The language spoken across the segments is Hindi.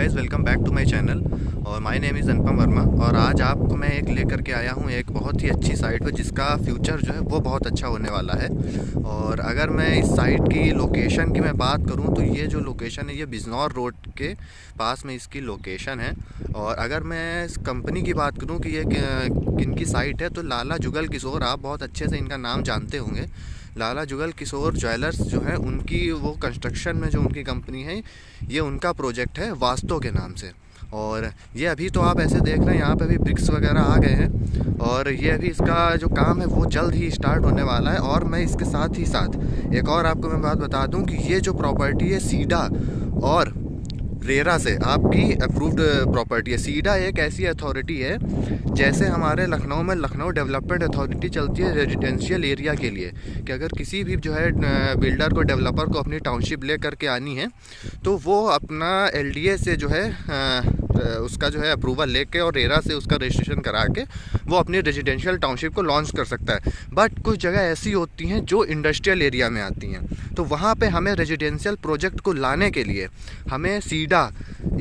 Guys, welcome back to my channel. और my name is Anupam Verma. और आज आपको मैं एक लेकर के आया हूँ एक बहुत ही अच्छी साइट पे जिसका फ्यूचर जो है वो बहुत अच्छा होने वाला है। और अगर मैं इस साइट की लोकेशन की मैं बात करूँ तो ये जो लोकेशन है ये बिजनौर रोड के पास में इसकी लोकेशन है। और अगर मैं इस कंपनी की बात करूँ कि ये किनकी साइट है तो लाला जुगल किशोर, आप बहुत अच्छे से इनका नाम जानते होंगे। लाला जुगल किशोर ज्वेलर्स जो है उनकी वो कंस्ट्रक्शन में जो उनकी कंपनी है ये उनका प्रोजेक्ट है वास्तव के नाम से। और ये अभी तो आप ऐसे देख रहे हैं यहाँ पे अभी ब्रिक्स वगैरह आ गए हैं और ये अभी इसका जो काम है वो जल्द ही स्टार्ट होने वाला है। और मैं इसके साथ ही साथ एक और आपको मैं बात बता दूं कि ये जो प्रॉपर्टी है सीडा और रेरा से आपकी अप्रूव्ड प्रॉपर्टी है। सीडा एक ऐसी अथॉरिटी है जैसे हमारे लखनऊ में लखनऊ डेवलपमेंट अथॉरिटी चलती है रेजिडेंशियल एरिया के लिए, कि अगर किसी भी जो है बिल्डर को डेवलपर को अपनी टाउनशिप ले करके आनी है तो वो अपना एलडीए से जो है उसका जो है अप्रूवल लेके और रेरा से उसका रजिस्ट्रेशन करा के वो अपनी रेजिडेंशियल टाउनशिप को लॉन्च कर सकता है। बट कुछ जगह ऐसी होती हैं जो इंडस्ट्रियल एरिया में आती हैं, तो वहाँ पे हमें रेजिडेंशियल प्रोजेक्ट को लाने के लिए हमें SIDA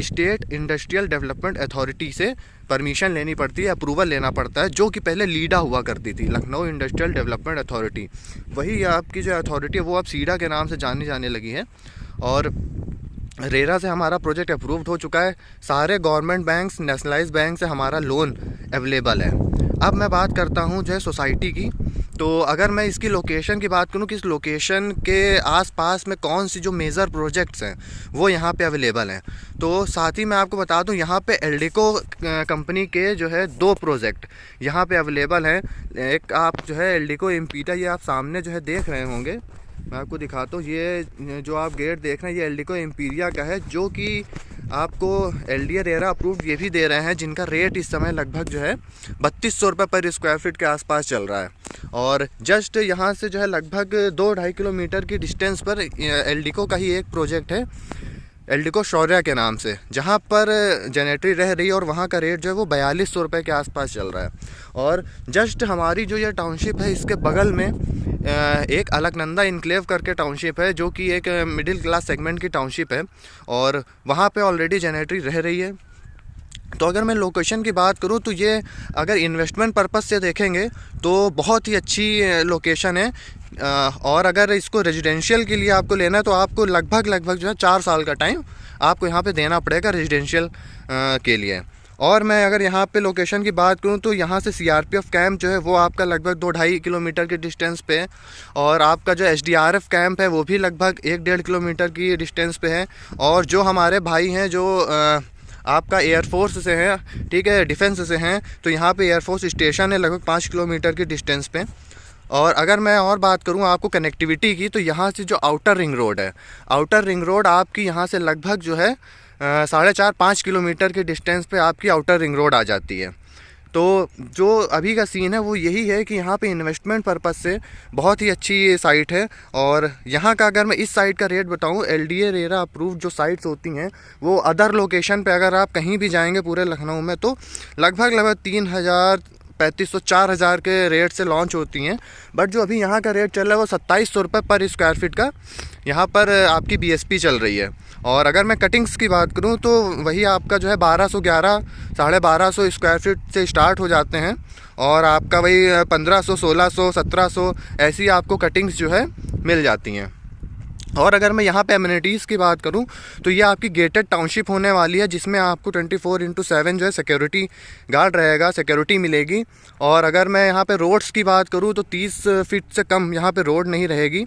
state industrial development authority से परमिशन लेनी पड़ती है, अप्रूवल लेना पड़ता है, जो कि पहले लीडा हुआ करती थी, लखनऊ इंडस्ट्रियल डेवलपमेंट अथॉरिटी। वही आपकी जो अथॉरिटी है वो अब सीडा के नाम से जानी जाने लगी है। और रेरा से हमारा प्रोजेक्ट अप्रूव्ड हो चुका है। सारे गवर्नमेंट बैंक्स, नेशनलाइज बैंक से हमारा लोन अवेलेबल है। अब मैं बात करता हूँ जो है सोसाइटी की। तो अगर मैं इसकी लोकेशन की बात करूँ कि इस लोकेशन के आसपास में कौन सी जो मेजर प्रोजेक्ट्स हैं वो यहाँ पे अवेलेबल हैं, तो साथ ही मैं आपको बता दूँ यहाँ पे एल्डिको कंपनी के जो है 2 प्रोजेक्ट यहाँ पे अवेलेबल हैं। एक आप जो है एल्डिको एम्पीटा, ये आप सामने जो है देख रहे होंगे, मैं आपको दिखाता हूँ। ये जो आप गेट देख रहे हैं ये एल्डिको एम्पीरिया का है, जो कि आपको एलडीए रेरा अप्रूव्ड ये भी दे रहे हैं, जिनका रेट इस समय लगभग जो है 3200 रुपये पर स्क्वायर फीट के आसपास चल रहा है। और जस्ट यहाँ से जो है लगभग 2-2.5 किलोमीटर की डिस्टेंस पर एल्डिको का ही एक प्रोजेक्ट है, एल्डिको शौर्या के नाम से, जहाँ पर जनरेटरी रह रही है और वहाँ का रेट जो है वो 4200 रुपये के आसपास चल रहा है। और जस्ट हमारी जो ये टाउनशिप है इसके बगल में एक अलकनंदा इनक्लेव करके टाउनशिप है, जो कि एक मिडिल क्लास सेगमेंट की टाउनशिप है और वहाँ पे ऑलरेडी जनरेटरी रह रही है। तो अगर मैं लोकेशन की बात करूँ तो ये अगर इन्वेस्टमेंट पर्पस से देखेंगे तो बहुत ही अच्छी लोकेशन है। और अगर इसको रेजिडेंशियल के लिए आपको लेना है तो आपको लगभग जो है 4 साल का टाइम आपको यहाँ पे देना पड़ेगा रेजिडेंशियल के लिए। और मैं अगर यहाँ पे लोकेशन की बात करूँ तो यहाँ से सीआरपीएफ कैंप जो है वो आपका लगभग 2-2.5 किलोमीटर की डिस्टेंस पे है। और आपका जो एसडीआरएफ कैंप है वो भी लगभग 1-1.5 किलोमीटर की डिस्टेंस पे है। और जो हमारे भाई हैं जो आपका एयरफोर्स से हैं, ठीक है, डिफेंस से हैं, तो यहाँ पे एयरफोर्स स्टेशन है लगभग 5 किलोमीटर की डिस्टेंस पे। और अगर मैं और बात करूँ आपको कनेक्टिविटी की, तो यहाँ से जो आउटर रिंग रोड है, आउटर रिंग रोड आपकी यहाँ से लगभग जो है 4.5-5 किलोमीटर के डिस्टेंस पे आपकी आउटर रिंग रोड आ जाती है। तो जो अभी का सीन है वो यही है कि यहाँ पे इन्वेस्टमेंट पर्पस से बहुत ही अच्छी साइट है। और यहाँ का अगर मैं इस साइट का रेट बताऊँ, एलडीए रेरा अप्रूव्ड जो साइट्स होती हैं वो अदर लोकेशन पे अगर आप कहीं भी जाएंगे पूरे लखनऊ में तो लगभग 3000, 3500, 4000 के रेट से लॉन्च होती हैं। बट जो अभी यहाँ का रेट चल रहा है वो 2700 रुपये पर स्क्वायर फीट का यहाँ पर आपकी बीएसपी चल रही है। और अगर मैं कटिंग्स की बात करूँ तो वही आपका जो है 1211, 1250 स्क्वायर फीट से स्टार्ट हो जाते हैं और आपका वही 1500, 1600, 1700 ऐसी आपको कटिंग्स जो है मिल जाती हैं। और अगर मैं यहाँ पे एमिनिटीज़ की बात करूँ तो ये आपकी गेटेड टाउनशिप होने वाली है, जिसमें आपको 24/7 जो है सिक्योरिटी गार्ड रहेगा, सिक्योरिटी मिलेगी। और अगर मैं यहाँ पे रोड्स की बात करूँ तो 30 फीट से कम यहाँ पे रोड नहीं रहेगी,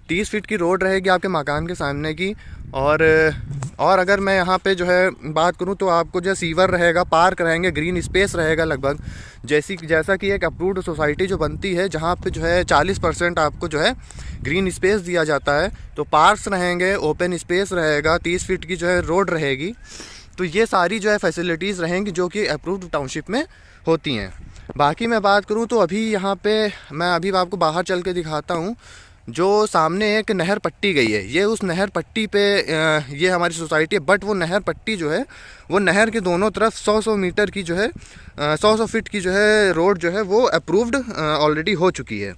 30 फीट की रोड रहेगी आपके मकान के सामने की। और अगर मैं यहाँ पे जो है बात करूँ तो आपको जो सीवर रहेगा, पार्क रहेंगे, ग्रीन स्पेस रहेगा लगभग, जैसा कि एक अप्रूव्ड सोसाइटी जो बनती है जहाँ पे जो है 40% आपको जो है ग्रीन स्पेस दिया जाता है। तो पार्क्स रहेंगे, ओपन स्पेस रहेगा, 30 फीट की जो है रोड रहेगी। तो ये सारी जो है फैसिलिटीज़ रहेंगी जो कि अप्रूव्ड टाउनशिप में होती हैं। बाकी मैं बात करूँ तो अभी यहाँ पे मैं अभी आपको बाहर चल के दिखाता हूँ। जो सामने एक नहर पट्टी गई है, ये उस नहर पट्टी पे ये हमारी सोसाइटी है। बट वो नहर पट्टी जो है वो नहर के दोनों तरफ 100 मीटर की जो है 100 फीट की जो है रोड जो है वो अप्रूव्ड ऑलरेडी हो चुकी है।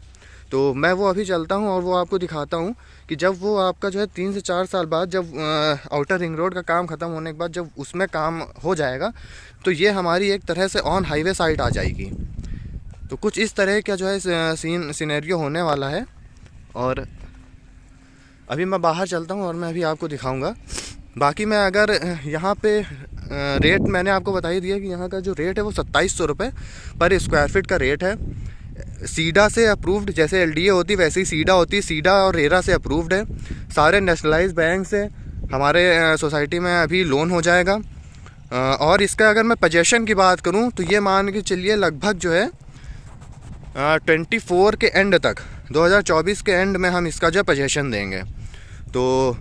तो मैं वो अभी चलता हूँ और वो आपको दिखाता हूँ कि जब वो आपका जो है 3 से 4 साल बाद, जब आउटर रिंग रोड का काम ख़त्म होने के बाद जब उसमें काम हो जाएगा, तो ये हमारी एक तरह से ऑन हाईवे साइट आ जाएगी। तो कुछ इस तरह का जो है सीनेरियो होने वाला है। और अभी मैं बाहर चलता हूँ और मैं अभी आपको दिखाऊंगा। बाकी मैं अगर यहाँ पे रेट मैंने आपको बता ही दिया कि यहाँ का जो रेट है वो 2700 रुपये पर स्क्वायर फीट का रेट है। सीडा से अप्रूव्ड, जैसे एलडीए होती वैसे ही सीडा होती, सीडा और रेरा से अप्रूव्ड है। सारे नेशनलाइज बैंक से हमारे सोसाइटी में अभी लोन हो जाएगा। और इसका अगर मैं पोजेसन की बात करूँ तो ये मान के चलिए लगभग जो है 24 के एंड तक, 2024 के एंड में हम इसका जो पोजेसन देंगे। तो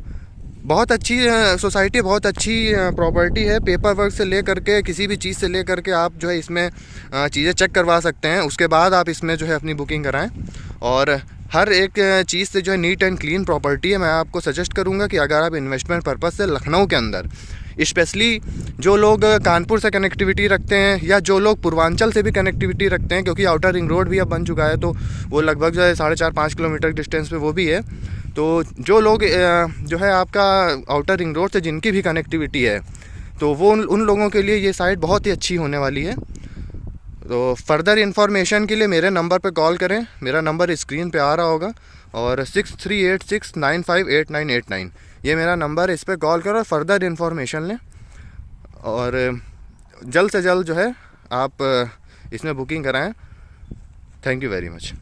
बहुत अच्छी सोसाइटी, बहुत अच्छी प्रॉपर्टी है। पेपर वर्क से ले करके किसी भी चीज़ से ले करके आप जो है इसमें चीज़ें चेक करवा सकते हैं, उसके बाद आप इसमें जो है अपनी बुकिंग कराएं। और हर एक चीज़ से जो है नीट एंड क्लीन प्रॉपर्टी है। मैं आपको सजेस्ट करूंगा कि अगर आप इन्वेस्टमेंट पर्पज़ से लखनऊ के अंदर, स्पेशली जो लोग कानपुर से कनेक्टिविटी रखते हैं या जो लोग पूर्वांचल से भी कनेक्टिविटी रखते हैं, क्योंकि आउटर रिंग रोड भी अब बन चुका है, तो वो लगभग जो है 4.5-5 किलोमीटर डिस्टेंस पे वो भी है। तो जो लोग जो है आपका आउटर रिंग रोड से जिनकी भी कनेक्टिविटी है, तो वो उन लोगों के लिए ये साइट बहुत ही अच्छी होने वाली है। तो फर्दर इन्फॉर्मेशन के लिए मेरे नंबर पे कॉल करें। मेरा नंबर स्क्रीन पे आ रहा होगा और 6386958989 ये मेरा नंबर है। इस पर कॉल करो और फर्दर इन्फॉर्मेशन लें और जल्द से जल्द जो है आप इसमें बुकिंग कराएं। Thank you very much.